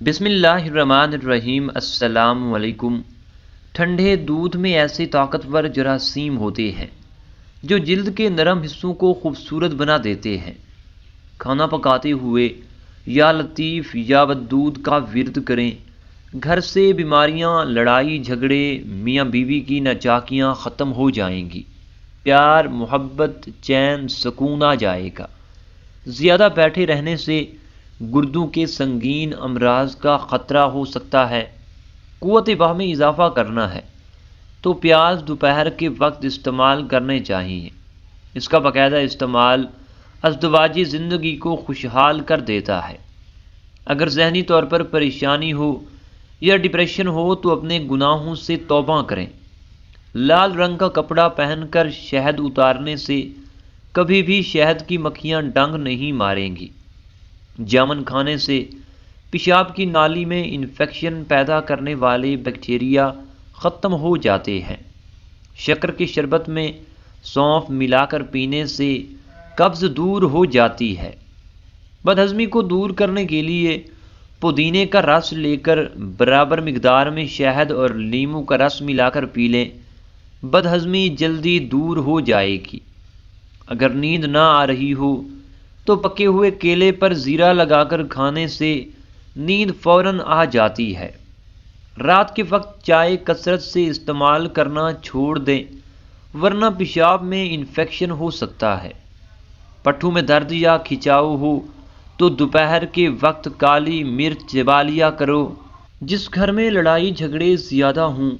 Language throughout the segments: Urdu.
بسم اللہ الرحمن الرحیم۔ السلام علیکم۔ ٹھنڈے دودھ میں ایسے طاقتور جراثیم ہوتے ہیں جو جلد کے نرم حصوں کو خوبصورت بنا دیتے ہیں۔ کھانا پکاتے ہوئے یا لطیف یا ودود کا ورد کریں، گھر سے بیماریاں، لڑائی جھگڑے، میاں بیوی کی ناچاکیاں ختم ہو جائیں گی، پیار، محبت، چین، سکون آ جائے گا۔ زیادہ بیٹھے رہنے سے گردوں کے سنگین امراض کا خطرہ ہو سکتا ہے۔ قوت باہ میں اضافہ کرنا ہے تو پیاز دوپہر کے وقت استعمال کرنے چاہیے۔ اس کا باقاعدہ استعمال ازدواجی زندگی کو خوشحال کر دیتا ہے۔ اگر ذہنی طور پر پریشانی ہو یا ڈپریشن ہو تو اپنے گناہوں سے توبہ کریں۔ لال رنگ کا کپڑا پہن کر شہد اتارنے سے کبھی بھی شہد کی مکھیاں ڈنگ نہیں ماریں گی۔ جامن کھانے سے پیشاب کی نالی میں انفیکشن پیدا کرنے والے بیکٹیریا ختم ہو جاتے ہیں۔ شکر کے شربت میں سونف ملا کر پینے سے قبض دور ہو جاتی ہے۔ بدہضمی کو دور کرنے کے لیے پودینے کا رس لے کر برابر مقدار میں شہد اور لیموں کا رس ملا کر پی لیں، بدہضمی جلدی دور ہو جائے گی۔ اگر نیند نہ آ رہی ہو تو پکے ہوئے کیلے پر زیرہ لگا کر کھانے سے نیند فوراً آ جاتی ہے۔ رات کے وقت چائے کثرت سے استعمال کرنا چھوڑ دیں ورنہ پیشاب میں انفیکشن ہو سکتا ہے۔ پٹھوں میں درد یا کھچاؤ ہو تو دوپہر کے وقت کالی مرچ چبا لیا کرو۔ جس گھر میں لڑائی جھگڑے زیادہ ہوں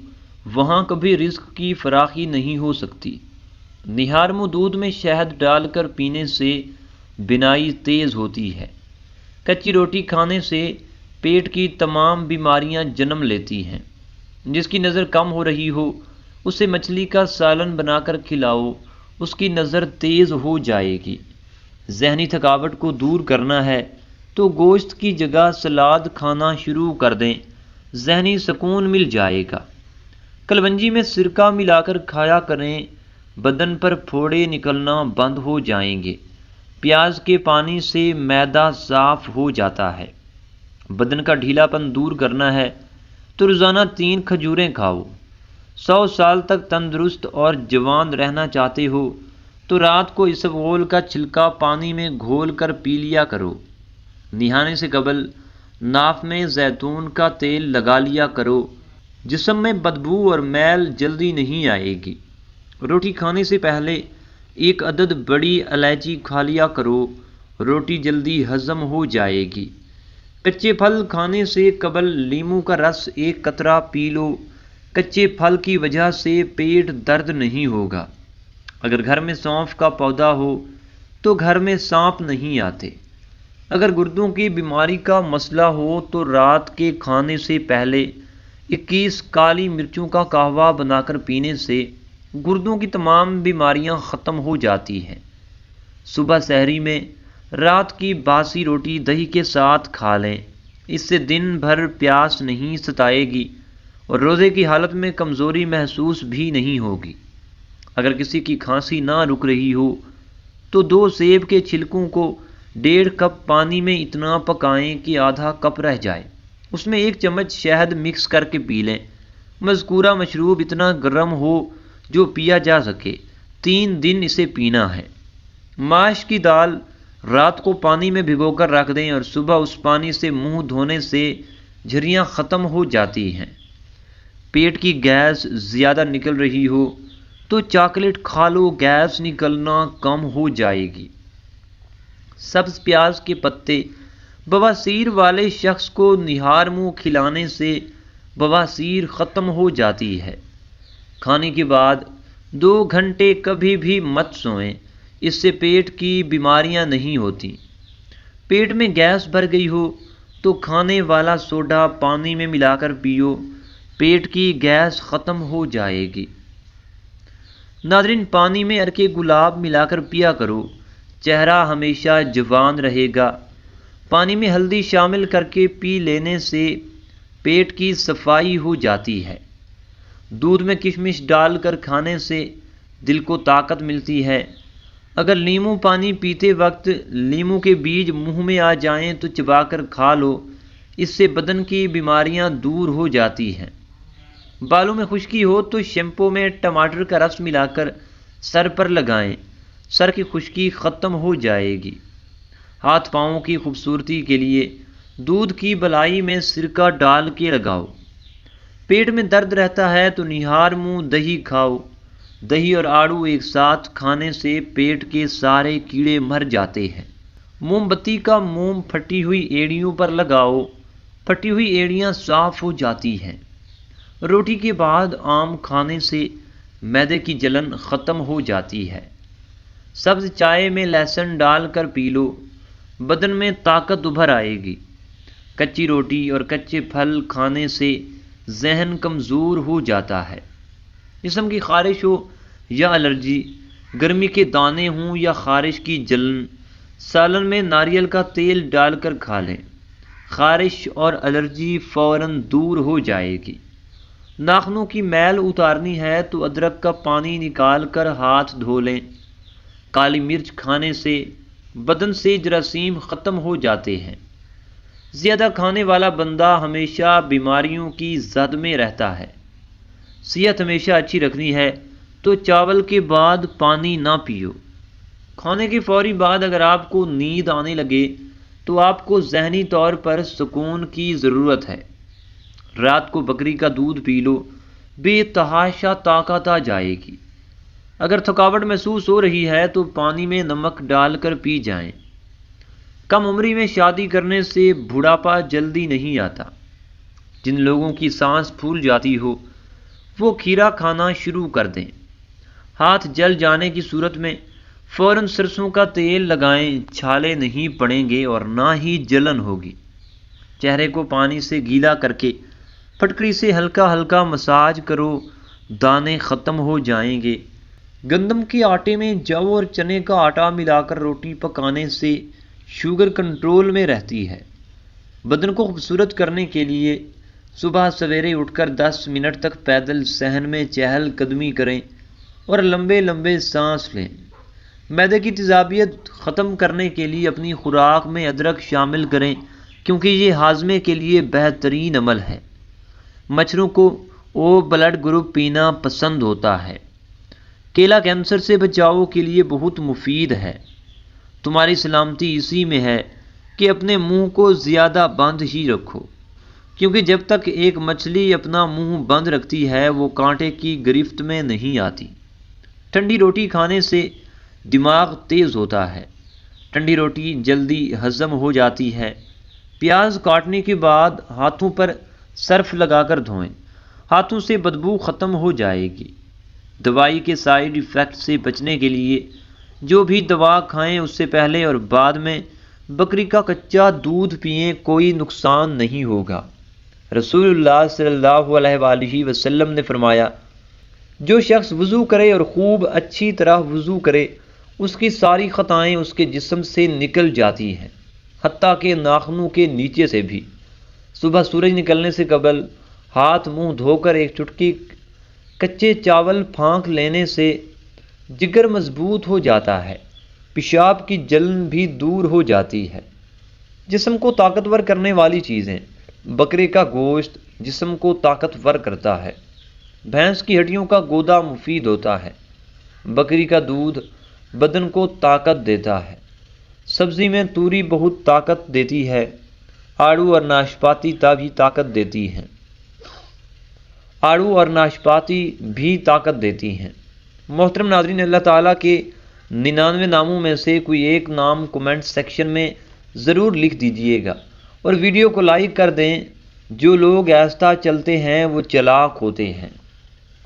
وہاں کبھی رزق کی فراخی نہیں ہو سکتی۔ نہار منہ دودھ میں شہد ڈال کر پینے سے بینائی تیز ہوتی ہے۔ کچی روٹی کھانے سے پیٹ کی تمام بیماریاں جنم لیتی ہیں۔ جس کی نظر کم ہو رہی ہو اسے مچھلی کا سالن بنا کر کھلاؤ، اس کی نظر تیز ہو جائے گی۔ ذہنی تھکاوٹ کو دور کرنا ہے تو گوشت کی جگہ سلاد کھانا شروع کر دیں، ذہنی سکون مل جائے گا۔ کلونجی میں سرکہ ملا کر کھایا کریں، بدن پر پھوڑے نکلنا بند ہو جائیں گے۔ پیاز کے پانی سے معدہ صاف ہو جاتا ہے۔ بدن کا ڈھیلا پن دور کرنا ہے تو روزانہ 3 کھجوریں کھاؤ۔ 100 سال تک تندرست اور جوان رہنا چاہتے ہو تو رات کو اسبغول کا چھلکا پانی میں گھول کر پی لیا کرو۔ نہانے سے قبل ناف میں زیتون کا تیل لگا لیا کرو، جسم میں بدبو اور میل جلدی نہیں آئے گی۔ روٹی کھانے سے پہلے 1 عدد بڑی الائچی کھا لیا کرو، روٹی جلدی ہضم ہو جائے گی۔ کچے پھل کھانے سے قبل لیموں کا رس 1 قطرہ پی لو، کچے پھل کی وجہ سے پیٹ درد نہیں ہوگا۔ اگر گھر میں سونف کا پودا ہو تو گھر میں سانپ نہیں آتے۔ اگر گردوں کی بیماری کا مسئلہ ہو تو رات کے کھانے سے پہلے 21 کالی مرچوں کا قہوہ بنا کر پینے سے گردوں کی تمام بیماریاں ختم ہو جاتی ہیں۔ صبح سحری میں رات کی باسی روٹی دہی کے ساتھ کھا لیں، اس سے دن بھر پیاس نہیں ستائے گی اور روزے کی حالت میں کمزوری محسوس بھی نہیں ہوگی۔ اگر کسی کی کھانسی نہ رک رہی ہو تو 2 سیب کے چھلکوں کو 1.5 کپ پانی میں اتنا پکائیں کہ آدھا کپ رہ جائے، اس میں 1 چمچ شہد مکس کر کے پی لیں۔ مذکورہ مشروب اتنا گرم ہو جو پیا جا سکے، 3 دن اسے پینا ہے۔ ماش کی دال رات کو پانی میں بھگو کر رکھ دیں اور صبح اس پانی سے منہ دھونے سے جھریاں ختم ہو جاتی ہیں۔ پیٹ کی گیس زیادہ نکل رہی ہو تو چاکلیٹ کھا لو، گیس نکلنا کم ہو جائے گی۔ سبز پیاز کے پتے بواسیر والے شخص کو نہار منہ کھلانے سے بواسیر ختم ہو جاتی ہے۔ کھانے کے بعد 2 گھنٹے کبھی بھی مت سوئیں، اس سے پیٹ کی بیماریاں نہیں ہوتی۔ پیٹ میں گیس بھر گئی ہو تو کھانے والا سوڈا پانی میں ملا کر پیو، پیٹ کی گیس ختم ہو جائے گی۔ ناظرین، پانی میں عرق گلاب ملا کر پیا کرو، چہرہ ہمیشہ جوان رہے گا۔ پانی میں ہلدی شامل کر کے پی لینے سے پیٹ کی صفائی ہو جاتی ہے۔ دودھ میں کشمش ڈال کر کھانے سے دل کو طاقت ملتی ہے۔ اگر لیموں پانی پیتے وقت لیموں کے بیج منہ میں آ جائیں تو چبا کر کھا لو، اس سے بدن کی بیماریاں دور ہو جاتی ہیں۔ بالوں میں خشکی ہو تو شیمپو میں ٹماٹر کا رس ملا کر سر پر لگائیں، سر کی خشکی ختم ہو جائے گی۔ ہاتھ پاؤں کی خوبصورتی کے لیے دودھ کی بلائی میں سرکہ ڈال کے لگاؤ۔ پیٹ میں درد رہتا ہے تو نہار منہ دہی کھاؤ۔ دہی اور آڑو ایک ساتھ کھانے سے پیٹ کے سارے کیڑے مر جاتے ہیں۔ موم بتی کا موم پھٹی ہوئی ایڑیوں پر لگاؤ، پھٹی ہوئی ایڑیاں صاف ہو جاتی ہیں۔ روٹی کے بعد آم کھانے سے معدے کی جلن ختم ہو جاتی ہے۔ سبز چائے میں لہسن ڈال کر پی لو، بدن میں طاقت ابھر آئے گی۔ کچی روٹی اور کچے پھل کھانے سے ذہن کمزور ہو جاتا ہے۔ جسم کی خارش ہو یا الرجی، گرمی کے دانے ہوں یا خارش کی جلن، سالن میں ناریل کا تیل ڈال کر کھا لیں۔ خارش اور الرجی فوراً دور ہو جائے گی۔ ناخنوں کی میل اتارنی ہے تو ادرک کا پانی نکال کر ہاتھ دھو لیں۔ کالی مرچ کھانے سے بدن سے جراثیم ختم ہو جاتے ہیں۔ زیادہ کھانے والا بندہ ہمیشہ بیماریوں کی زد میں رہتا ہے۔ صحت ہمیشہ اچھی رکھنی ہے تو چاول کے بعد پانی نہ پیو۔ کھانے کے فوری بعد اگر آپ کو نیند آنے لگے تو آپ کو ذہنی طور پر سکون کی ضرورت ہے۔ رات کو بکری کا دودھ پی لو، بے تحاشا طاقت آ جائے گی۔ اگر تھکاوٹ محسوس ہو رہی ہے تو پانی میں نمک ڈال کر پی جائیں۔ کم عمری میں شادی کرنے سے بڑھاپا جلدی نہیں آتا۔ جن لوگوں کی سانس پھول جاتی ہو وہ کھیرا کھانا شروع کر دیں۔ ہاتھ جل جانے کی صورت میں فوراً سرسوں کا تیل لگائیں، چھالے نہیں پڑیں گے اور نہ ہی جلن ہوگی۔ چہرے کو پانی سے گیلا کر کے پھٹکڑی سے ہلکا ہلکا مساج کرو، دانے ختم ہو جائیں گے۔ گندم کے آٹے میں جو اور چنے کا آٹا ملا کر روٹی پکانے سے شوگر کنٹرول میں رہتی ہے۔ بدن کو خوبصورت کرنے کے لیے صبح سویرے اٹھ کر 10 منٹ تک پیدل صحن میں چہل قدمی کریں اور لمبے لمبے سانس لیں۔ معدے کی تیزابیت ختم کرنے کے لیے اپنی خوراک میں ادرک شامل کریں کیونکہ یہ ہاضمے کے لیے بہترین عمل ہے۔ مچھروں کو او بلڈ گروپ پینا پسند ہوتا ہے۔ کیلا کینسر سے بچاؤ کے لیے بہت مفید ہے۔ تمہاری سلامتی اسی میں ہے کہ اپنے منہ کو زیادہ بند ہی رکھو، کیونکہ جب تک ایک مچھلی اپنا منہ بند رکھتی ہے وہ کانٹے کی گرفت میں نہیں آتی۔ ٹھنڈی روٹی کھانے سے دماغ تیز ہوتا ہے۔ ٹھنڈی روٹی جلدی ہضم ہو جاتی ہے۔ پیاز کاٹنے کے بعد ہاتھوں پر سرف لگا کر دھوئیں، ہاتھوں سے بدبو ختم ہو جائے گی۔ دوائی کے سائیڈ ایفیکٹ سے بچنے کے لیے جو بھی دوا کھائیں اس سے پہلے اور بعد میں بکری کا کچا دودھ پئیں، کوئی نقصان نہیں ہوگا۔ رسول اللہ صلی اللہ علیہ وآلہ وسلم نے فرمایا، جو شخص وضو کرے اور خوب اچھی طرح وضو کرے اس کی ساری خطائیں اس کے جسم سے نکل جاتی ہیں، حتیٰ کہ ناخنوں کے نیچے سے بھی۔ صبح سورج نکلنے سے قبل ہاتھ منہ دھو کر ایک چٹکی کچے چاول پھانک لینے سے جگر مضبوط ہو جاتا ہے، پیشاب کی جلن بھی دور ہو جاتی ہے۔ جسم کو طاقتور کرنے والی چیزیں: بکرے کا گوشت جسم کو طاقتور کرتا ہے۔ بھینس کی ہڈیوں کا گودا مفید ہوتا ہے۔ بکری کا دودھ بدن کو طاقت دیتا ہے۔ سبزی میں توری بہت طاقت دیتی ہے۔ آڑو اور ناشپاتی بھی طاقت دیتی ہیں۔ آڑو اور ناشپاتی بھی طاقت دیتی ہیں۔ محترم ناظرین، اللہ تعالیٰ کے 99 ناموں میں سے کوئی ایک نام کومنٹ سیکشن میں ضرور لکھ دیجئے گا اور ویڈیو کو لائک کر دیں۔ جو لوگ ایستا چلتے ہیں وہ چلاک ہوتے ہیں۔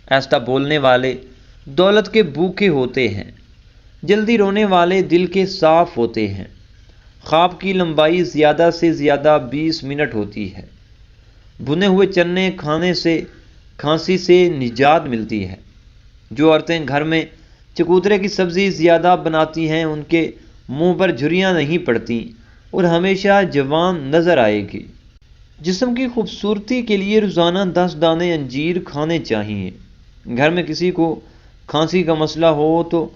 ایستا بولنے والے دولت کے بھوکے ہوتے ہیں۔ جلدی رونے والے دل کے صاف ہوتے ہیں۔ خواب کی لمبائی زیادہ سے زیادہ 20 منٹ ہوتی ہے۔ بھنے ہوئے چنے کھانے سے کھانسی سے نجات ملتی ہے۔ جو عورتیں گھر میں چکوترے کی سبزی زیادہ بناتی ہیں ان کے منہ پر جھریاں نہیں پڑتی اور ہمیشہ جوان نظر آئے گی۔ جسم کی خوبصورتی کے لیے روزانہ 10 دانے انجیر کھانے چاہیے۔ گھر میں کسی کو کھانسی کا مسئلہ ہو تو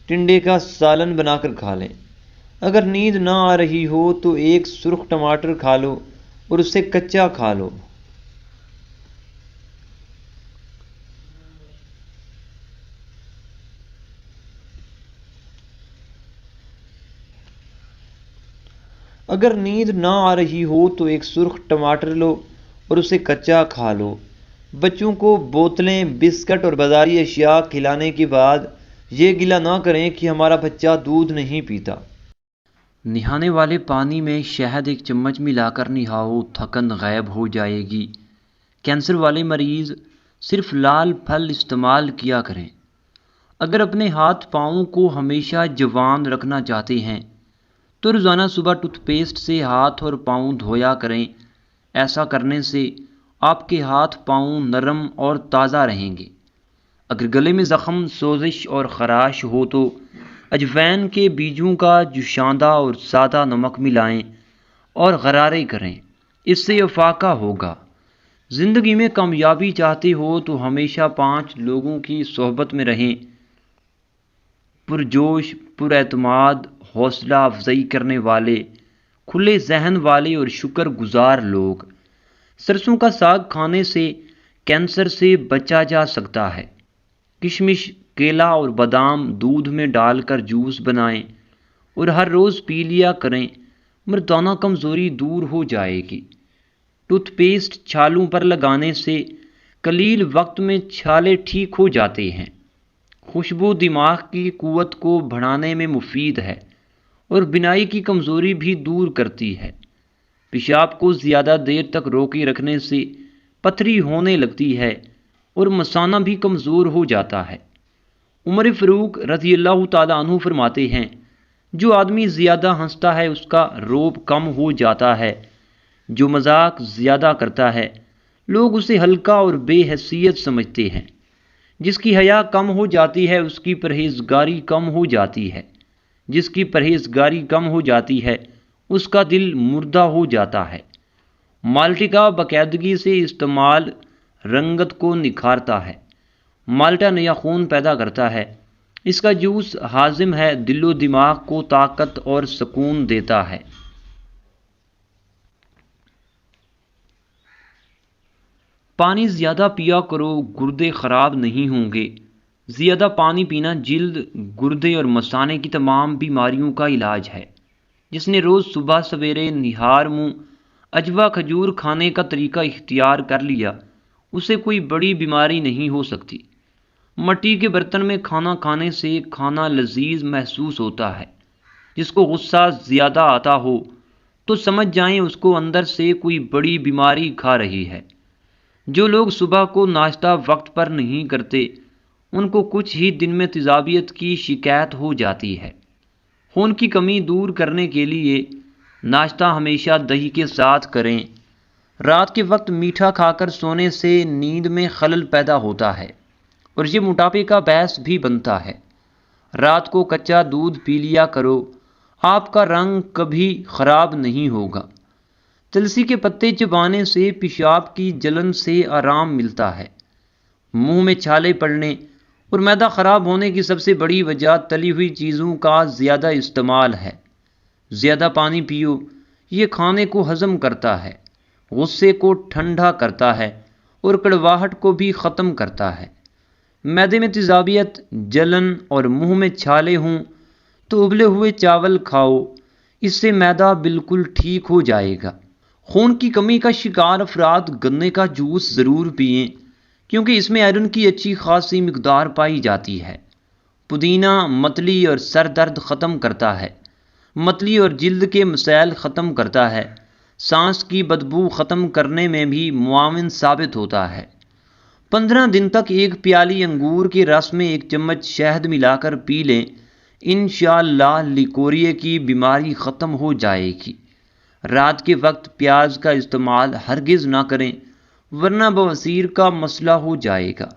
ٹنڈے کا سالن بنا کر کھا لیں۔ اگر نیند نہ آ رہی ہو تو ایک سرخ ٹماٹر کھا لو۔ اور اسے کچا کھا لو۔ اگر نیند نہ آ رہی ہو تو ایک سرخ ٹماٹر لو اور اسے کچا کھا لو۔ بچوں کو بوتلیں، بسکٹ اور بازاری اشیاء کھلانے کے بعد یہ گلہ نہ کریں کہ ہمارا بچہ دودھ نہیں پیتا۔ نہانے والے پانی میں شہد 1 چمچ ملا کر نہاؤ، تھکن غائب ہو جائے گی۔ کینسر والے مریض صرف لال پھل استعمال کیا کریں۔ اگر اپنے ہاتھ پاؤں کو ہمیشہ جوان رکھنا چاہتے ہیں تو روزانہ صبح ٹوتھ پیسٹ سے ہاتھ اور پاؤں دھویا کریں۔ ایسا کرنے سے آپ کے ہاتھ پاؤں نرم اور تازہ رہیں گے۔ اگر گلے میں زخم، سوزش اور خراش ہو تو اجوین کے بیجوں کا جوشاندہ اور سادہ نمک ملائیں اور غرارے کریں، اس سے افاقہ ہوگا۔ زندگی میں کامیابی چاہتے ہو تو ہمیشہ 5 لوگوں کی صحبت میں رہیں: پرجوش، پر اعتماد، حوصلہ افزائی کرنے والے، کھلے ذہن والے اور شکر گزار لوگ۔ سرسوں کا ساگ کھانے سے کینسر سے بچا جا سکتا ہے۔ کشمش، کیلا اور بادام دودھ میں ڈال کر جوس بنائیں اور ہر روز پی لیا کریں، مردانہ کمزوری دور ہو جائے گی۔ ٹوتھ پیسٹ چھالوں پر لگانے سے قلیل وقت میں چھالے ٹھیک ہو جاتے ہیں۔ خوشبو دماغ کی قوت کو بڑھانے میں مفید ہے اور بینائی کی کمزوری بھی دور کرتی ہے۔ پیشاب کو زیادہ دیر تک روکے رکھنے سے پتھری ہونے لگتی ہے اور مثانہ بھی کمزور ہو جاتا ہے۔ عمر فاروق رضی اللہ تعالیٰ عنہ فرماتے ہیں، جو آدمی زیادہ ہنستا ہے اس کا روب کم ہو جاتا ہے، جو مذاق زیادہ کرتا ہے لوگ اسے ہلکا اور بے حیثیت سمجھتے ہیں، جس کی حیا کم ہو جاتی ہے اس کی پرہیزگاری کم ہو جاتی ہے، جس کی پرہیزگاری کم ہو جاتی ہے اس کا دل مردہ ہو جاتا ہے۔ مالٹے کا باقاعدگی سے استعمال رنگت کو نکھارتا ہے۔ مالٹا نیا خون پیدا کرتا ہے۔ اس کا جوس ہاضم ہے، دل و دماغ کو طاقت اور سکون دیتا ہے۔ پانی زیادہ پیا کرو، گردے خراب نہیں ہوں گے۔ زیادہ پانی پینا جلد، گردے اور مثانے کی تمام بیماریوں کا علاج ہے۔ جس نے روز صبح سویرے نہار منہ اجوا کھجور کھانے کا طریقہ اختیار کر لیا، اسے کوئی بڑی بیماری نہیں ہو سکتی۔ مٹی کے برتن میں کھانا کھانے سے کھانا لذیذ محسوس ہوتا ہے۔ جس کو غصہ زیادہ آتا ہو تو سمجھ جائیں اس کو اندر سے کوئی بڑی بیماری کھا رہی ہے۔ جو لوگ صبح کو ناشتہ وقت پر نہیں کرتے ان کو کچھ ہی دن میں تیزابیت کی شکایت ہو جاتی ہے۔ خون کی کمی دور کرنے کے لیے ناشتہ ہمیشہ دہی کے ساتھ کریں۔ رات کے وقت میٹھا کھا کر سونے سے نیند میں خلل پیدا ہوتا ہے اور یہ موٹاپے کا باعث بھی بنتا ہے۔ رات کو کچا دودھ پی لیا کرو، آپ کا رنگ کبھی خراب نہیں ہوگا۔ تلسی کے پتے چبانے سے پیشاب کی جلن سے آرام ملتا ہے۔ منہ میں چھالے پڑنے اور معدہ خراب ہونے کی سب سے بڑی وجہ تلی ہوئی چیزوں کا زیادہ استعمال ہے۔ زیادہ پانی پیو، یہ کھانے کو ہضم کرتا ہے، غصے کو ٹھنڈا کرتا ہے اور کڑواہٹ کو بھی ختم کرتا ہے۔ معدے میں تیزابیت، جلن اور منہ میں چھالے ہوں تو ابلے ہوئے چاول کھاؤ، اس سے معدہ بالکل ٹھیک ہو جائے گا۔ خون کی کمی کا شکار افراد گنے کا جوس ضرور پئیں کیونکہ اس میں آئرن کی اچھی خاصی مقدار پائی جاتی ہے۔ پودینہ متلی اور سر درد ختم کرتا ہے، متلی اور جلد کے مسائل ختم کرتا ہے، سانس کی بدبو ختم کرنے میں بھی معاون ثابت ہوتا ہے۔ 15 دن تک 1 پیالی انگور کے رس میں 1 چمچ شہد ملا کر پی لیں، انشاءاللہ لیکوریا کی بیماری ختم ہو جائے گی۔ رات کے وقت پیاز کا استعمال ہرگز نہ کریں ورنہ بواسیر کا مسئلہ ہو جائے گا۔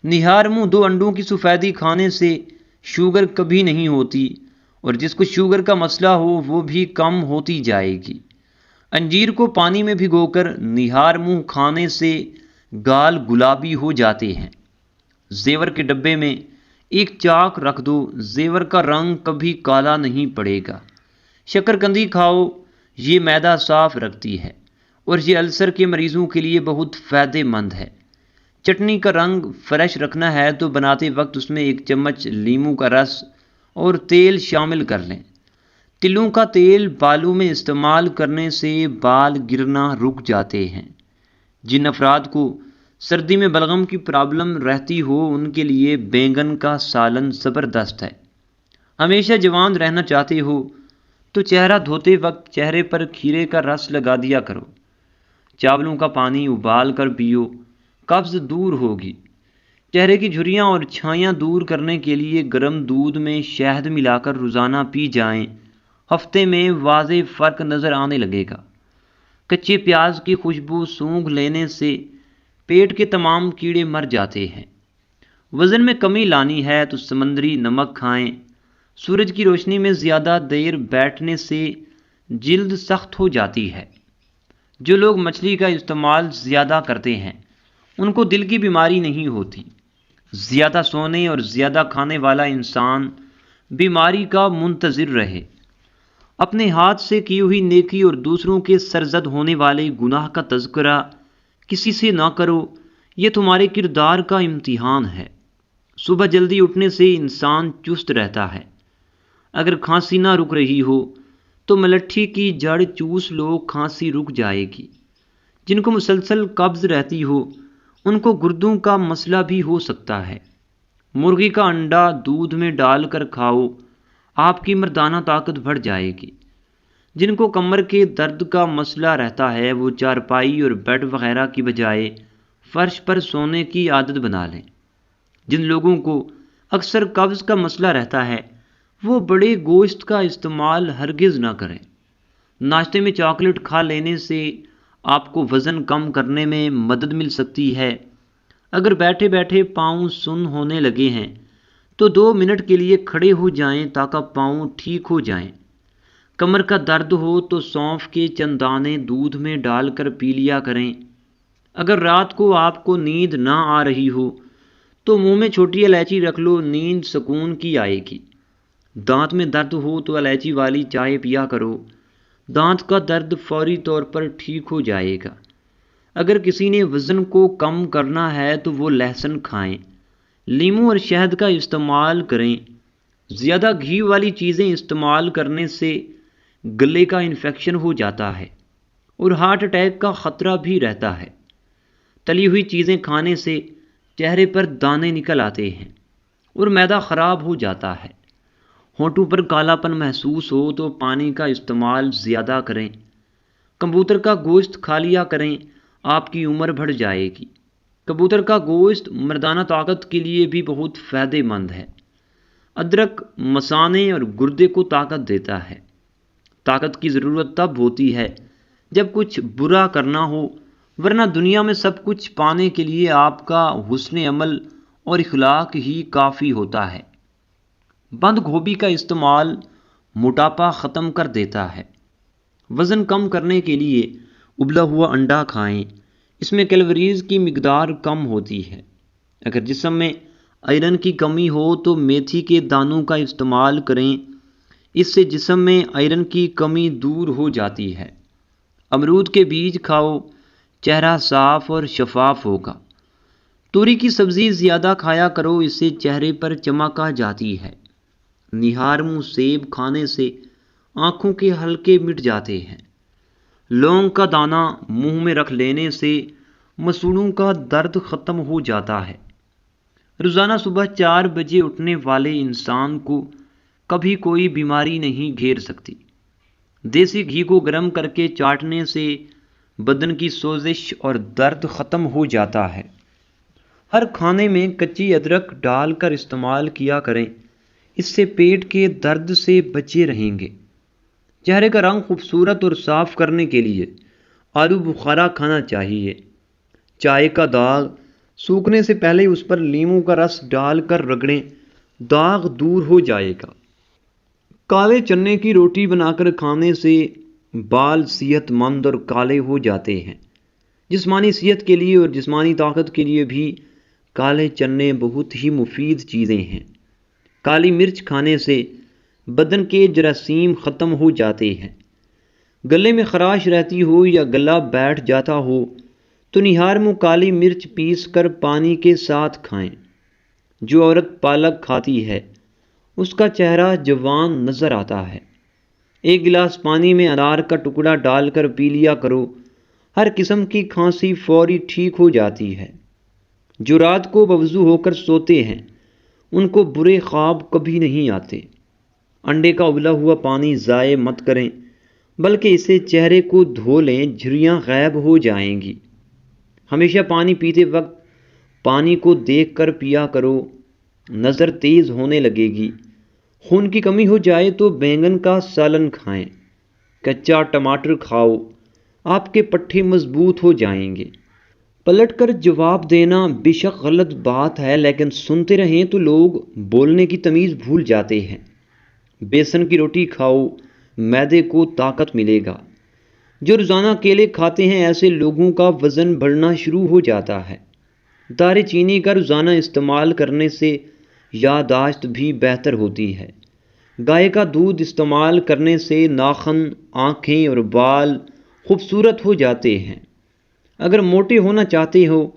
نہار منہ 2 انڈوں کی سفیدی کھانے سے شوگر کبھی نہیں ہوتی اور جس کو شوگر کا مسئلہ ہو وہ بھی کم ہوتی جائے گی۔ انجیر کو پانی میں بھگو کر نہار منہ کھانے سے گال گلابی ہو جاتے ہیں۔ زیور کے ڈبے میں 1 چاک رکھ دو، زیور کا رنگ کبھی کالا نہیں پڑے گا۔ شکر قندی کھاؤ، یہ معدہ صاف رکھتی ہے۔ اور یہ السر کے مریضوں کے لیے بہت فائدہ مند ہے۔ چٹنی کا رنگ فریش رکھنا ہے تو بناتے وقت اس میں 1 چمچ لیموں کا رس اور تیل شامل کر لیں۔ تلوں کا تیل بالوں میں استعمال کرنے سے بال گرنا رک جاتے ہیں۔ جن افراد کو سردی میں بلغم کی پرابلم رہتی ہو ان کے لیے بینگن کا سالن زبردست ہے۔ ہمیشہ جوان رہنا چاہتے ہو تو چہرہ دھوتے وقت چہرے پر کھیرے کا رس لگا دیا کرو۔ چاولوں کا پانی ابال کر پیو، قبض دور ہوگی۔ چہرے کی جھریاں اور چھائیاں دور کرنے کے لیے گرم دودھ میں شہد ملا کر روزانہ پی جائیں، ہفتے میں واضح فرق نظر آنے لگے گا۔ کچے پیاز کی خوشبو سونگھ لینے سے پیٹ کے تمام کیڑے مر جاتے ہیں۔ وزن میں کمی لانی ہے تو سمندری نمک کھائیں۔ سورج کی روشنی میں زیادہ دیر بیٹھنے سے جلد سخت ہو جاتی ہے۔ جو لوگ مچھلی کا استعمال زیادہ کرتے ہیں ان کو دل کی بیماری نہیں ہوتی۔ زیادہ سونے اور زیادہ کھانے والا انسان بیماری کا منتظر رہے۔ اپنے ہاتھ سے کی ہوئی نیکی اور دوسروں کے سرزد ہونے والے گناہ کا تذکرہ کسی سے نہ کرو، یہ تمہارے کردار کا امتحان ہے۔ صبح جلدی اٹھنے سے انسان چست رہتا ہے۔ اگر کھانسی نہ رک رہی ہو تو ملٹھی کی جڑ چوس لو، کھانسی رک جائے گی۔ جن کو مسلسل قبض رہتی ہو ان کو گردوں کا مسئلہ بھی ہو سکتا ہے۔ مرغی کا انڈا دودھ میں ڈال کر کھاؤ، آپ کی مردانہ طاقت بڑھ جائے گی۔ جن کو کمر کے درد کا مسئلہ رہتا ہے وہ چارپائی اور بیڈ وغیرہ کی بجائے فرش پر سونے کی عادت بنا لیں۔ جن لوگوں کو اکثر قبض کا مسئلہ رہتا ہے وہ بڑے گوشت کا استعمال ہرگز نہ کریں۔ ناشتے میں چاکلیٹ کھا لینے سے آپ کو وزن کم کرنے میں مدد مل سکتی ہے۔ اگر بیٹھے بیٹھے پاؤں سن ہونے لگے ہیں تو 2 منٹ کے لیے کھڑے ہو جائیں تاکہ پاؤں ٹھیک ہو جائیں۔ کمر کا درد ہو تو سونف کے چند دانے دودھ میں ڈال کر پی لیا کریں۔ اگر رات کو آپ کو نیند نہ آ رہی ہو تو منہ میں چھوٹی الائچی رکھ لو، نیند سکون کی آئے گی۔ دانت میں درد ہو تو الائچی والی چائے پیا کرو، دانت کا درد فوری طور پر ٹھیک ہو جائے گا۔ اگر کسی نے وزن کو کم کرنا ہے تو وہ لہسن کھائیں، لیموں اور شہد کا استعمال کریں۔ زیادہ گھی والی چیزیں استعمال کرنے سے گلے کا انفیکشن ہو جاتا ہے اور ہارٹ اٹیک کا خطرہ بھی رہتا ہے۔ تلی ہوئی چیزیں کھانے سے چہرے پر دانے نکل آتے ہیں اور معدہ خراب ہو جاتا ہے۔ ہونٹوں پر کالا پن محسوس ہو تو پانی کا استعمال زیادہ کریں۔ کبوتر کا گوشت کھا لیا کریں، آپ کی عمر بڑھ جائے گی۔ کبوتر کا گوشت مردانہ طاقت کے لیے بھی بہت فائدہ مند ہے۔ ادرک مثانے اور گردے کو طاقت دیتا ہے۔ طاقت کی ضرورت تب ہوتی ہے جب کچھ برا کرنا ہو، ورنہ دنیا میں سب کچھ پانے کے لیے آپ کا حسن عمل اور اخلاق ہی کافی ہوتا ہے۔ بند گوبھی کا استعمال موٹاپا ختم کر دیتا ہے۔ وزن کم کرنے کے لیے ابلا ہوا انڈا کھائیں، اس میں کیلوریز کی مقدار کم ہوتی ہے۔ اگر جسم میں آئرن کی کمی ہو تو میتھی کے دانوں کا استعمال کریں، اس سے جسم میں آئرن کی کمی دور ہو جاتی ہے۔ امرود کے بیج کھاؤ، چہرہ صاف اور شفاف ہوگا۔ توری کی سبزی زیادہ کھایا کرو، اس سے چہرے پر چمک آ جاتی ہے۔ نہار منہ سیب کھانے سے آنکھوں کے حلقے مٹ جاتے ہیں۔ لونگ کا دانہ منہ میں رکھ لینے سے مسوڑوں کا درد ختم ہو جاتا ہے۔ روزانہ صبح 4 بجے اٹھنے والے انسان کو کبھی کوئی بیماری نہیں گھیر سکتی۔ دیسی گھی کو گرم کر کے چاٹنے سے بدن کی سوزش اور درد ختم ہو جاتا ہے۔ ہر کھانے میں کچی ادرک ڈال کر استعمال کیا کریں، اس سے پیٹ کے درد سے بچے رہیں گے۔ چہرے کا رنگ خوبصورت اور صاف کرنے کے لیے آلو بخارا کھانا چاہیے۔ چائے کا داغ سوکھنے سے پہلے اس پر لیموں کا رس ڈال کر رگڑیں، داغ دور ہو جائے گا۔ کالے چنے کی روٹی بنا کر کھانے سے بال صحت مند اور کالے ہو جاتے ہیں۔ جسمانی صحت کے لیے اور جسمانی طاقت کے لیے بھی کالے چنے بہت ہی مفید چیزیں ہیں۔ کالی مرچ کھانے سے بدن کے جراثیم ختم ہو جاتے ہیں۔ گلے میں خراش رہتی ہو یا گلا بیٹھ جاتا ہو تو نہار منہ کالی مرچ پیس کر پانی کے ساتھ کھائیں۔ جو عورت پالک کھاتی ہے اس کا چہرہ جوان نظر آتا ہے۔ ایک گلاس پانی میں انار کا ٹکڑا ڈال کر پی لیا کرو، ہر قسم کی کھانسی فوری ٹھیک ہو جاتی ہے۔ جو رات کو بوضو ہو کر سوتے ہیں ان کو برے خواب کبھی نہیں آتے۔ انڈے کا ابلا ہوا پانی ضائع مت کریں، بلکہ اسے چہرے کو دھو لیں، جھریاں غائب ہو جائیں گی۔ ہمیشہ پانی پیتے وقت پانی کو دیکھ کر پیا کرو، نظر تیز ہونے لگے گی۔ خون کی کمی ہو جائے تو بینگن کا سالن کھائیں، کچا ٹماٹر کھاؤ، آپ کے پٹھے مضبوط ہو جائیں گے۔ پلٹ کر جواب دینا بے شک غلط بات ہے، لیکن سنتے رہیں تو لوگ بولنے کی تمیز بھول جاتے ہیں۔ بیسن کی روٹی کھاؤ، معدے کو طاقت ملے گا۔ جو روزانہ کیلے کھاتے ہیں ایسے لوگوں کا وزن بڑھنا شروع ہو جاتا ہے۔ دارے چینی کا روزانہ استعمال کرنے سے یادداشت بھی بہتر ہوتی ہے۔ گائے کا دودھ استعمال کرنے سے ناخن، آنکھیں اور بال خوبصورت ہو جاتے ہیں۔ اگر موٹے ہونا چاہتے ہو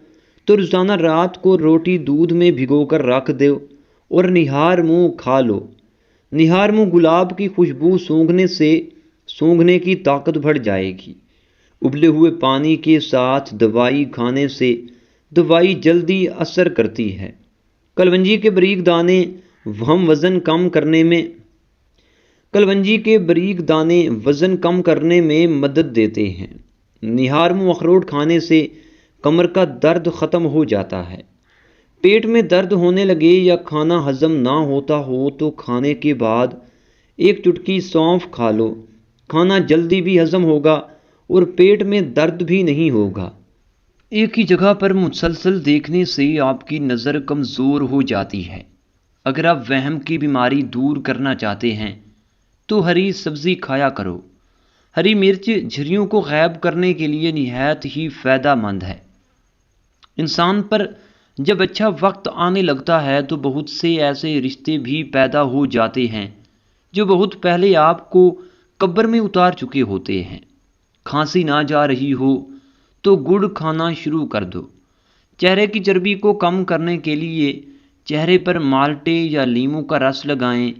تو روزانہ رات کو روٹی دودھ میں بھگو کر رکھ دو اور نہار منہ کھا لو۔ نہار منہ گلاب کی خوشبو سونگھنے کی طاقت بڑھ جائے گی۔ ابلے ہوئے پانی کے ساتھ دوائی کھانے سے دوائی جلدی اثر کرتی ہے۔ کلونجی کے باریک دانے وزن کم کرنے میں مدد دیتے ہیں۔ نہار منہ اخروٹ کھانے سے کمر کا درد ختم ہو جاتا ہے۔ پیٹ میں درد ہونے لگے یا کھانا ہضم نہ ہوتا ہو تو کھانے کے بعد ایک چٹکی سونف کھا لو، کھانا جلدی بھی ہضم ہوگا اور پیٹ میں درد بھی نہیں ہوگا۔ ایک ہی جگہ پر مسلسل دیکھنے سے آپ کی نظر کمزور ہو جاتی ہے۔ اگر آپ وہم کی بیماری دور کرنا چاہتے ہیں تو ہری سبزی کھایا کرو۔ ہری مرچ جھریوں کو غائب کرنے کے لیے نہایت ہی فائدہ مند ہے۔ انسان پر جب اچھا وقت آنے لگتا ہے تو بہت سے ایسے رشتے بھی پیدا ہو جاتے ہیں جو بہت پہلے آپ کو قبر میں اتار چکے ہوتے ہیں۔ کھانسی نہ جا رہی ہو تو گڑ کھانا شروع کر دو۔ چہرے کی چربی کو کم کرنے کے لیے چہرے پر مالٹے یا لیموں کا رس لگائیں۔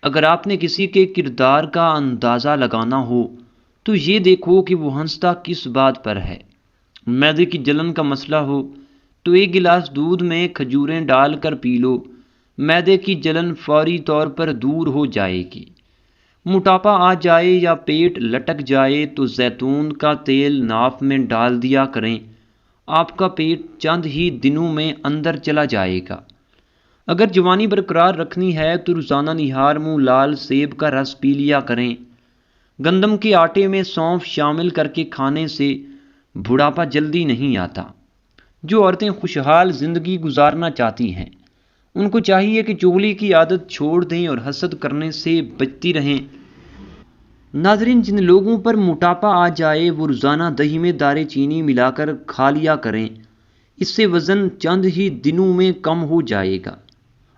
اگر آپ نے کسی کے کردار کا اندازہ لگانا ہو تو یہ دیکھو کہ وہ ہنستا کس بات پر ہے۔ معدے کی جلن کا مسئلہ ہو تو ایک گلاس دودھ میں کھجوریں ڈال کر پی لو، معدے کی جلن فوری طور پر دور ہو جائے گی۔ موٹاپا آ جائے یا پیٹ لٹک جائے تو زیتون کا تیل ناف میں ڈال دیا کریں، آپ کا پیٹ چند ہی دنوں میں اندر چلا جائے گا۔ اگر جوانی برقرار رکھنی ہے تو روزانہ نہار منہ لال سیب کا رس پی لیا کریں۔ گندم کے آٹے میں سونف شامل کر کے کھانے سے بڑھاپا جلدی نہیں آتا۔ جو عورتیں خوشحال زندگی گزارنا چاہتی ہیں ان کو چاہیے کہ چغلی کی عادت چھوڑ دیں اور حسد کرنے سے بچتی رہیں۔ ناظرین، جن لوگوں پر موٹاپا آ جائے وہ روزانہ دہی میں دارے چینی ملا کر کھا لیا کریں، اس سے وزن چند ہی دنوں میں کم ہو جائے گا۔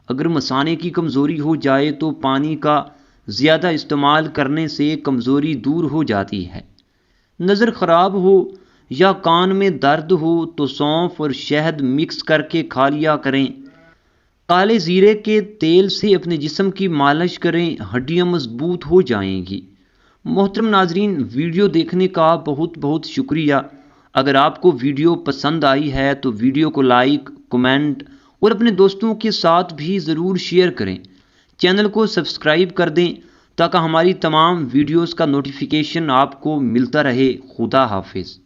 اگر مثانے کی کمزوری ہو جائے تو پانی کا زیادہ استعمال کرنے سے کمزوری دور ہو جاتی ہے۔ نظر خراب ہو یا کان میں درد ہو تو سونف اور شہد مکس کر کے کھا لیا کریں۔ کالے زیرے کے تیل سے اپنے جسم کی مالش کریں، ہڈیاں مضبوط ہو جائیں گی۔ محترم ناظرین، ویڈیو دیکھنے کا بہت بہت شکریہ۔ اگر آپ کو ویڈیو پسند آئی ہے تو ویڈیو کو لائک، کمنٹ اور اپنے دوستوں کے ساتھ بھی ضرور شیئر کریں۔ چینل کو سبسکرائب کر دیں تاکہ ہماری تمام ویڈیوز کا نوٹیفیکیشن آپ کو ملتا رہے۔ خدا حافظ۔